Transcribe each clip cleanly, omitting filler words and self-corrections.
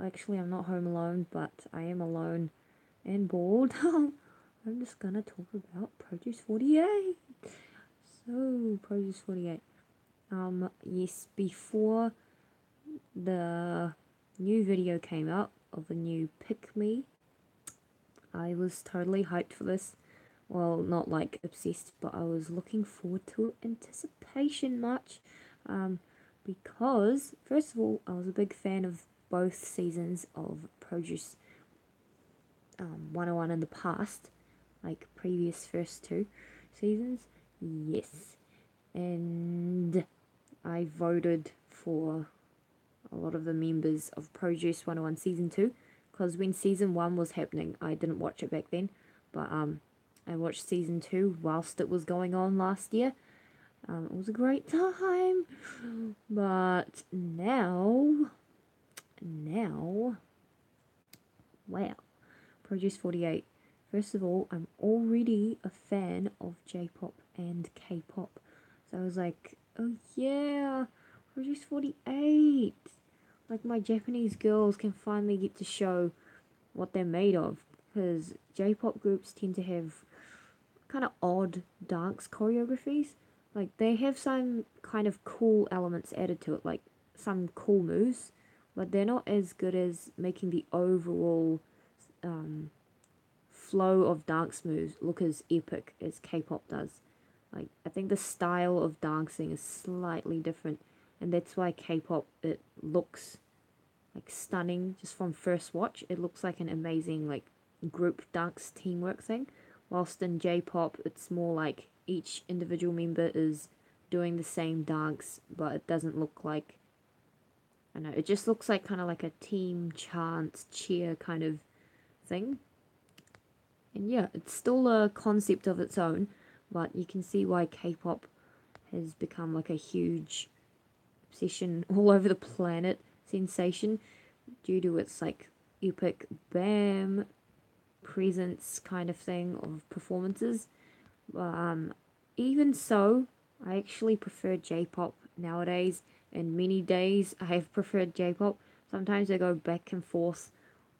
Actually, I'm not home alone, but I am alone and bored. I'm just gonna talk about Produce48. So, Produce48. Yes, before the new video came out of the new Pick Me, I was totally hyped for this. Well, not like obsessed, but I was looking forward to it, anticipation much. Um, because, first of all, I was a big fan of both seasons of Produce 101 in the past, like previous first two seasons. Yes. And I voted for a lot of the members of Produce 101 season 2 because when season 1 was happening, I didn't watch it back then, but I watched season 2 whilst it was going on last year. It was a great time, but now, wow, Produce 48. First of all, I'm already a fan of J-pop and K-pop, so I was like, oh yeah, Produce 48. Like, my Japanese girls can finally get to show what they're made of, because J-pop groups tend to have kind of odd dance choreographies. Like, they have some kind of cool elements added to it, like some cool moves, but they're not as good as making the overall flow of dance moves look as epic as K-pop does. Like, I think the style of dancing is slightly different, and that's why K-pop, it looks like stunning just from first watch. It looks like an amazing like group dance teamwork thing. Whilst in J-pop, it's more like each individual member is doing the same dance, but it doesn't look like, I don't know. It just looks like kind of like a team chant cheer kind of thing. And yeah, it's still a concept of its own, but you can see why K-pop has become like a huge obsession all over the planet sensation due to its like epic bam presence kind of thing of performances. Even so, I actually prefer J-pop nowadays, and many days I have preferred J-pop. Sometimes I go back and forth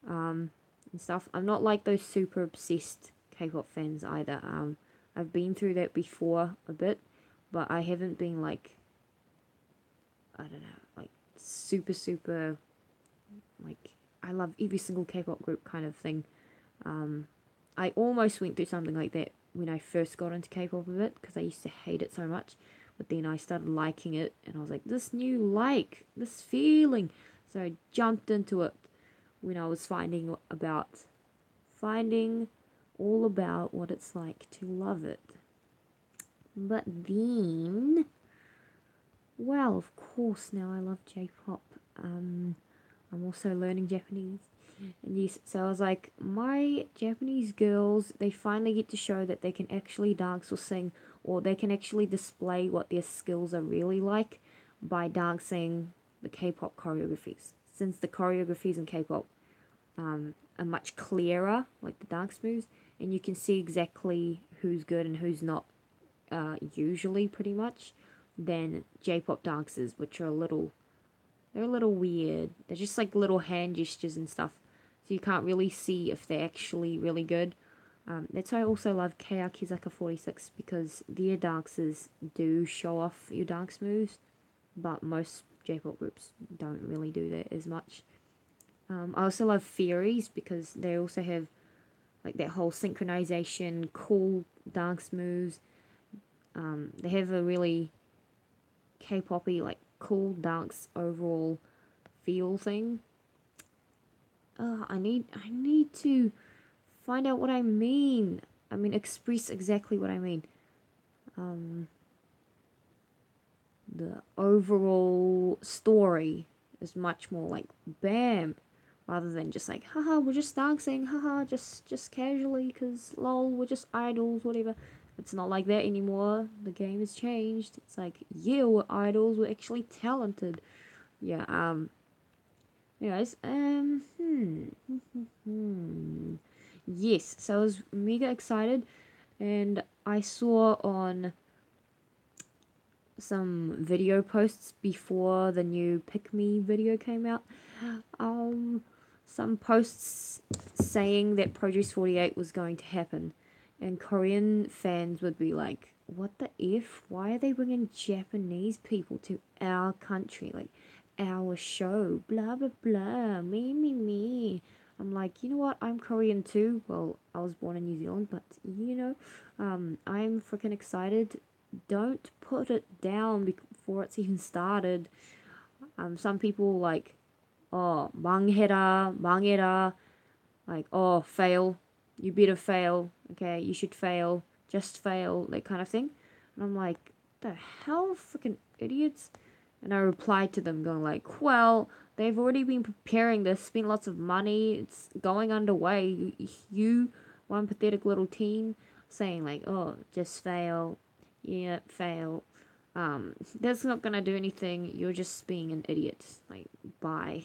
and stuff. I'm not like those super obsessed K-pop fans either. I've been through that before a bit, but I haven't been like, I don't know, like super like I love every single K-pop group kind of thing. I almost went through something like that when I first got into K-pop a bit because I used to hate it so much, but then I started liking it and I was like, this new like, this feeling. So I jumped into it when I was finding all about what it's like to love it. But then, well, of course, now I love J-pop. I'm also learning Japanese. And yes, so I was like, my Japanese girls, they finally get to show that they can actually dance or sing, or they can actually display what their skills are really like by dancing the K-pop choreographies. Since the choreographies in K-pop are much clearer, like the dance moves, and you can see exactly who's good and who's not, usually pretty much, than J-pop dancers, which are they're a little weird. They're just like little hand gestures and stuff. So you can't really see if they're actually really good. That's why I also love Kekekek 46 because their dances do show off your dance moves, but most J-pop groups don't really do that as much. I also love Fairies because they also have like that whole synchronization, cool dance moves. They have a really K-poppy, like cool dance overall feel thing. I need to find out what I mean. I mean, express exactly what I mean. Um, the overall story is much more like bam, rather than just like haha, we're just dancing, haha, just casually, cause lol, we're just idols, whatever. It's not like that anymore. The game has changed. It's like yeah, we're idols. We're actually talented. Yeah. Anyways. Yes. So I was mega excited, and I saw on some video posts before the new Pick Me video came out. some posts saying that Produce48 was going to happen, and Korean fans would be like, what the F? Why are they bringing Japanese people to our country? Like, our show, blah, blah, blah, me. I'm like, you know what? I'm Korean too. Well, I was born in New Zealand, but, I'm freaking excited. Don't put it down before it's even started. Some people like, oh, 망해라, like, oh, fail. You better fail. Okay, you should fail. Just fail, that kind of thing. And I'm like, the hell, freaking idiots. And I replied to them going like, well, they've already been preparing this, spent lots of money, it's going underway. You one pathetic little teen, saying like, oh, just fail. Yeah, fail. That's not gonna do anything. You're just being an idiot. Like, bye.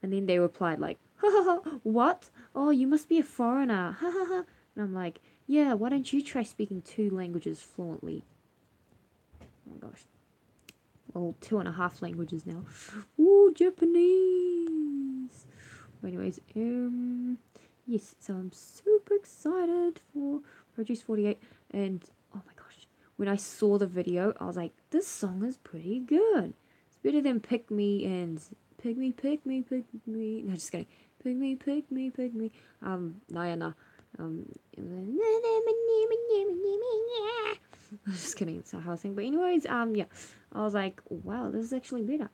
And then they replied like, ha ha ha, what? Oh, you must be a foreigner. Ha ha ha. And I'm like, yeah, why don't you try speaking 2 languages fluently? Oh my gosh. Well, 2.5 languages now. Ooh, Japanese. But anyways, yes, so I'm super excited for Produce48. And oh my gosh, when I saw the video, I was like, this song is pretty good. It's better than Pick Me and Pick Me, Pick Me, Pick Me. No, just kidding. Pick Me, Pick Me, Pick Me. Nayana. Just kidding, it's not how I sing. But anyways, yeah, I was like, wow, this is actually better.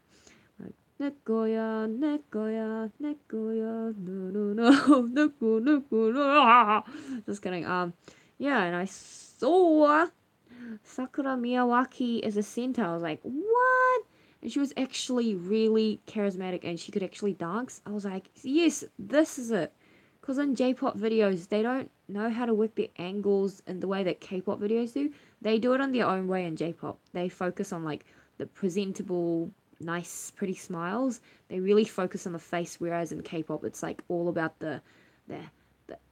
Like, nekoya, nekoya, nekoya, no, neko. Just kidding. Yeah, and I saw Sakura Miyawaki as a center. I was like, what? And she was actually really charismatic and she could actually dance. I was like, yes, this is it. Because in J-pop videos, they don't know how to work the angles in the way that K-pop videos do. They do it on their own way in J-pop. They focus on like the presentable, nice, pretty smiles. They really focus on the face, whereas in K-pop, it's like all about the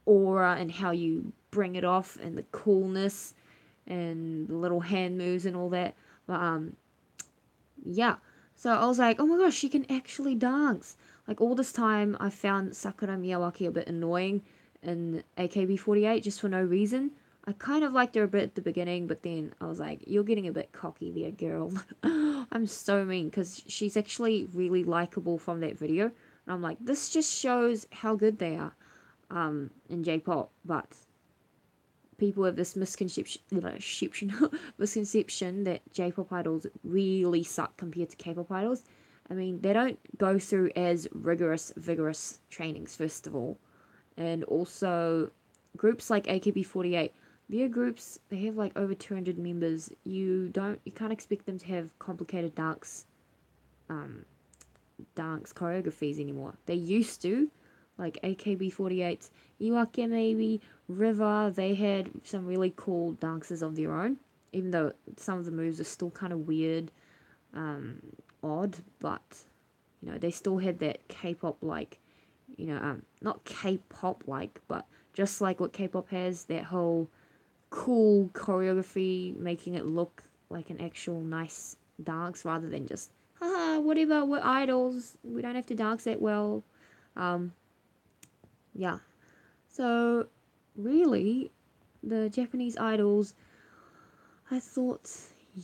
aura and how you bring it off and the coolness and the little hand moves and all that. But yeah. So I was like, oh my gosh, she can actually dance. Like all this time, I found Sakura Miyawaki a bit annoying in AKB48 just for no reason. I kind of liked her a bit at the beginning, but then I was like, you're getting a bit cocky there, girl. I'm so mean because she's actually really likable from that video. And I'm like, this just shows how good they are in J-pop. But people have this misconception that J-pop idols really suck compared to K-pop idols. I mean, they don't go through as vigorous trainings, first of all. And also, groups like AKB48, their groups, they have like over 200 members. You can't expect them to have complicated dance choreographies anymore. They used to, like AKB48's Iwake maybe, River, they had some really cool dances of their own, even though some of the moves are still kind of weird, odd, but, they still had that K-pop like, not K-pop like, but just like what K-pop has, that whole cool choreography, making it look like an actual nice dance rather than just, haha, whatever, we're idols, we don't have to dance that well. Yeah. So, really, the Japanese idols, I thought,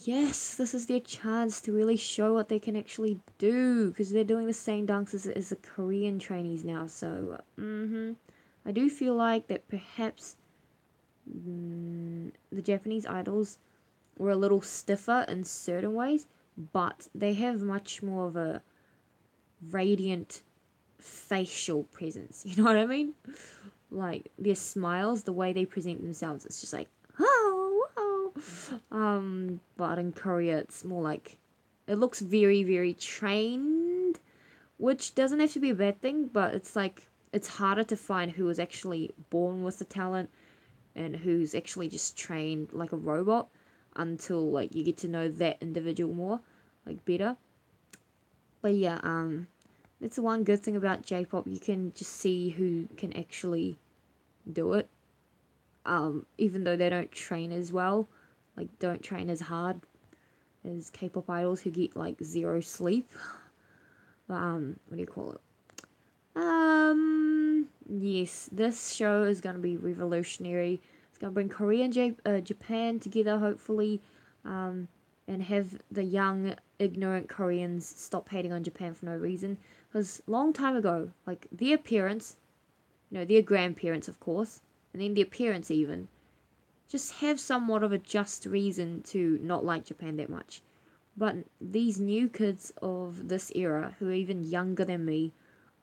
yes, this is their chance to really show what they can actually do, because they're doing the same dances as the Korean trainees now. So, I do feel like that perhaps the Japanese idols were a little stiffer in certain ways, but they have much more of a radiant facial presence. You know what I mean? Like their smiles, the way they present themselves, it's just like, oh, wow. But in Korea, it's more like it looks very, very trained, which doesn't have to be a bad thing, but it's like it's harder to find who is actually born with the talent and who's actually just trained like a robot until like you get to know that individual more, like better. But yeah, that's the one good thing about J-pop. You can just see who can actually do it. Even though they don't train as well, like don't train as hard as K-pop idols who get like zero sleep. But what do you call it? Yes, this show is going to be revolutionary. It's going to bring Korea and Japan together, hopefully, um, and have the young, ignorant Koreans stop hating on Japan for no reason. Because long time ago, like their parents, their grandparents, of course, and then their parents even, just have somewhat of a just reason to not like Japan that much. But these new kids of this era, who are even younger than me,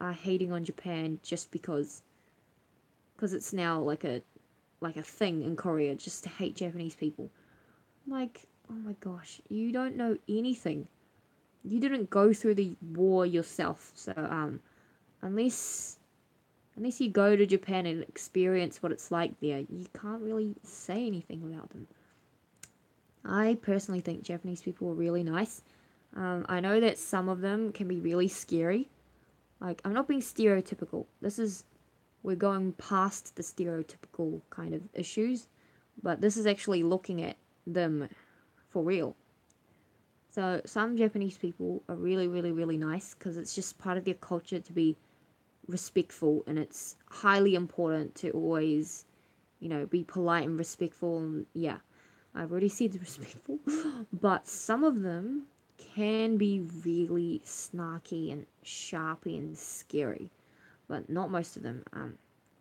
are hating on Japan just because it's now like a thing in Korea just to hate Japanese people. Like, oh my gosh, you don't know anything. You didn't go through the war yourself, so unless unless you go to Japan and experience what it's like there, you can't really say anything about them. I personally think Japanese people are really nice. I know that some of them can be really scary. Like, I'm not being stereotypical. We're going past the stereotypical kind of issues, but this is actually looking at them for real. So, some Japanese people are really, really, really nice because it's just part of their culture to be respectful, and it's highly important to always, be polite and respectful. And yeah, I've already said respectful, but some of them can be really snarky and sharpy and scary, but not most of them.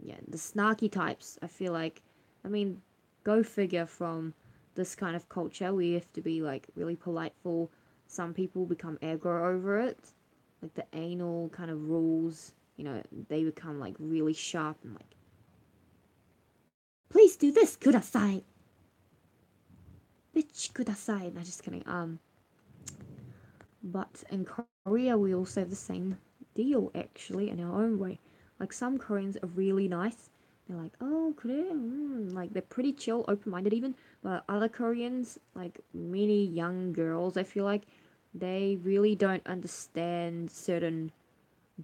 Yeah, the snarky types, I feel like, I mean, go figure from this kind of culture where you have to be like really polite for some people become aggro over it, like the anal kind of rules, they become like really sharp and like, please do this, kudasai, bitch, kudasai. No, just kidding. But in Korea, we also have the same deal, actually, in our own way. Like, some Koreans are really nice. They're like, oh, Korea, like, they're pretty chill, open minded, even. But other Koreans, like many young girls, I feel like, they really don't understand certain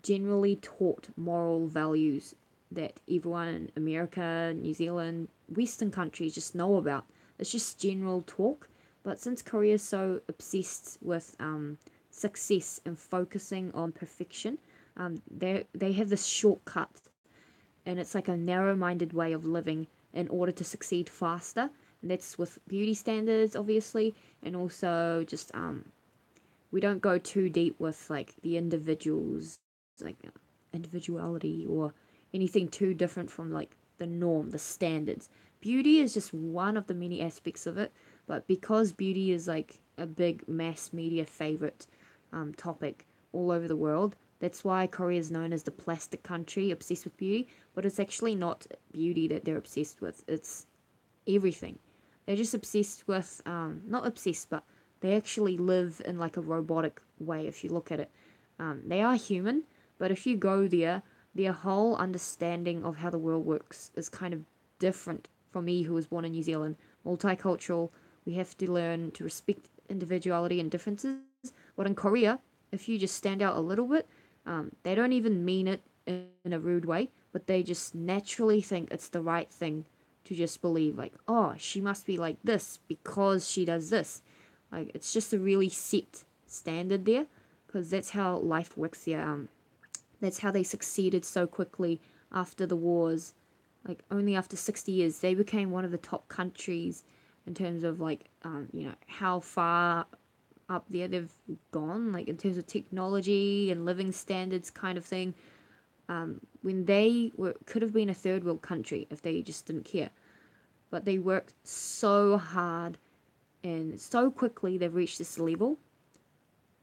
generally taught moral values that everyone in America, New Zealand, Western countries just know about. It's just general talk. But since Korea is so obsessed with success and focusing on perfection, they have this shortcut, and it's like a narrow-minded way of living in order to succeed faster. And that's with beauty standards, obviously, and also just we don't go too deep with like the individuals like individuality or anything too different from like the norm, the standards. Beauty is just one of the many aspects of it, but because beauty is like a big mass media favorite topic all over the world, that's why Korea is known as the plastic country obsessed with beauty. But it's actually not beauty that they're obsessed with, it's everything. They're just obsessed with, not obsessed, but they actually live in like a robotic way if you look at it. They are human, but if you go there, their whole understanding of how the world works is kind of different from me, who was born in New Zealand. Multicultural, we have to learn to respect individuality and differences. But in Korea, if you just stand out a little bit, they don't even mean it in a rude way, but they just naturally think it's the right thing to just believe, like, oh, she must be like this because she does this. Like, it's just a really set standard there, because that's how life works there. That's how they succeeded so quickly after the wars. Like, only after 60 years, they became one of the top countries in terms of, like, how far up there they've gone, like, in terms of technology and living standards kind of thing. When they could have been a third world country if they just didn't care. But they worked so hard and so quickly they've reached this level,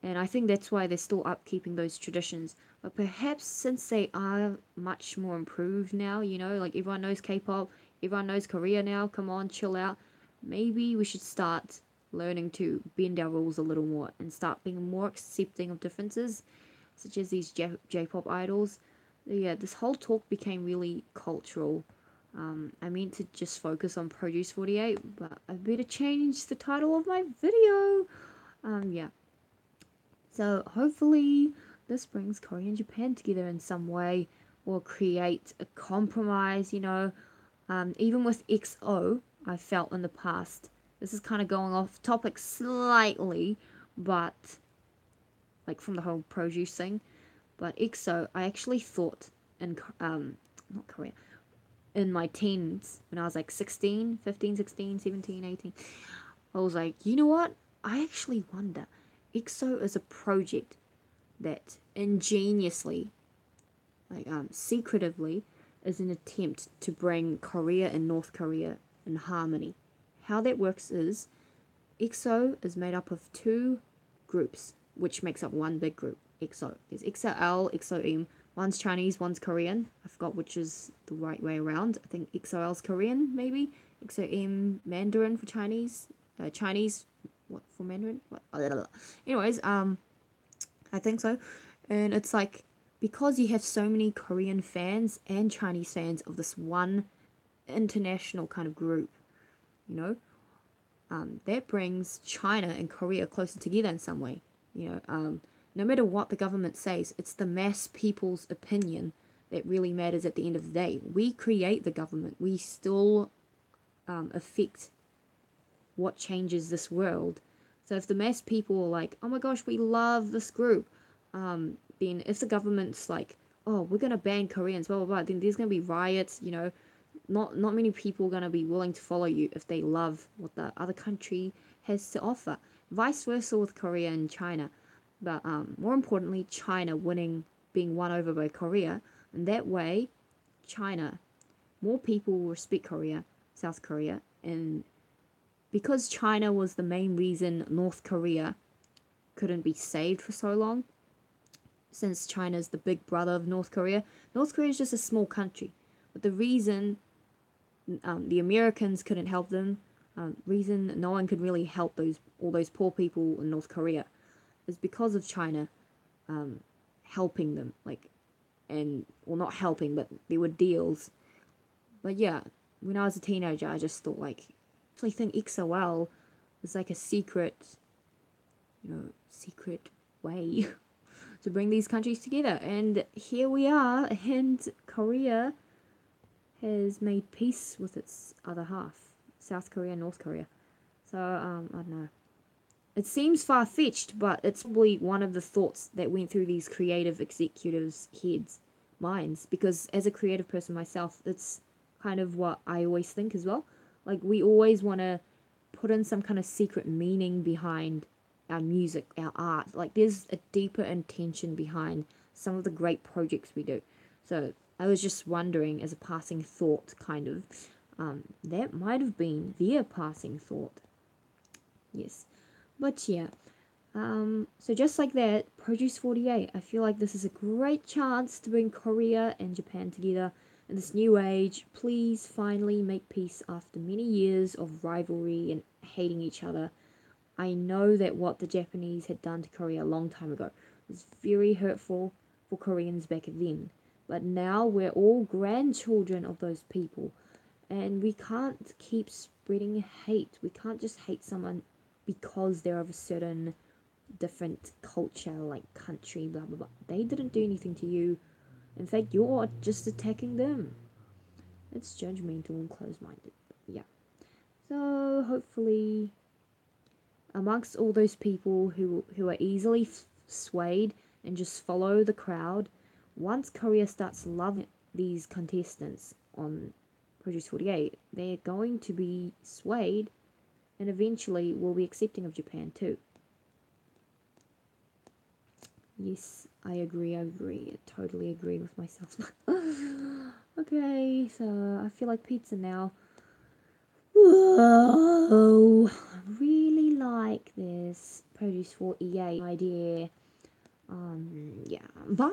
and I think that's why they're still upkeeping those traditions. But perhaps since they are much more improved now, like everyone knows K-pop, everyone knows Korea now, come on, chill out. Maybe we should start learning to bend our rules a little more and start being more accepting of differences, such as these J-pop idols. Yeah, this whole talk became really cultural. I meant to just focus on Produce48, but I better change the title of my video. Yeah. So hopefully this brings Korea and Japan together in some way, or create a compromise, even with XO, I felt in the past. This is kind of going off topic slightly, but like from the whole produce thing. But EXO, I actually thought in not Korea, in my teens, when I was like 16, 15, 16, 17, 18, I was like, you know what? I actually wonder. EXO is a project that ingeniously, like secretively, is an attempt to bring Korea and North Korea in harmony. How that works is EXO is made up of two groups, which makes up one big group. EXO. There's EXO-L, EXO-M. One's Chinese, one's Korean. I forgot which is the right way around. I think EXO-L's Korean, maybe. EXO-M Mandarin for Chinese. Chinese, what for Mandarin? What? Anyways, I think so. And it's like, because you have so many Korean fans and Chinese fans of this one international kind of group, you know, that brings China and Korea closer together in some way. No matter what the government says, it's the mass people's opinion that really matters at the end of the day. We create the government. We still affect what changes this world. So if the mass people are like, oh my gosh, we love this group, then if the government's like, oh, we're going to ban Koreans, blah, blah, blah, then there's going to be riots, not many people are going to be willing to follow you if they love what the other country has to offer. Vice versa with Korea and China. But more importantly, China being won over by Korea. And that way, China, more people will respect Korea, South Korea. And because China was the main reason North Korea couldn't be saved for so long, since China's the big brother of North Korea is just a small country. But the reason the Americans couldn't help them, reason no one could really help all those poor people in North Korea, is because of China helping them, not helping, but there were deals. But yeah, when I was a teenager, I just thought I actually think XOL is like a secret way to bring these countries together. And here we are, and Korea has made peace with its other half, South Korea and North Korea. So, I don't know. It seems far-fetched, but it's probably one of the thoughts that went through these creative executives' heads, minds, because as a creative person myself, it's kind of what I always think as well. We always want to put in some kind of secret meaning behind our music, our art. There's a deeper intention behind some of the great projects we do. So I was just wondering, as a passing thought, kind of, that might have been their passing thought. Yes. But yeah, so just like that, Produce48, I feel like this is a great chance to bring Korea and Japan together in this new age. Please finally make peace after many years of rivalry and hating each other. I know that what the Japanese had done to Korea a long time ago was very hurtful for Koreans back then. But now we're all grandchildren of those people, and we can't keep spreading hate. We can't just hate someone because they're of a certain different culture, country, blah, blah, blah. They didn't do anything to you. In fact, you're just attacking them. It's judgmental and closed-minded. Yeah. So, hopefully, amongst all those people who are easily swayed and just follow the crowd, once Korea starts loving these contestants on Produce48, they're going to be swayed and eventually will be accepting of Japan too. Yes, I agree. I totally agree with myself. Okay, so I feel like pizza now. Whoa, I really like this Produce48 idea. Yeah, bye!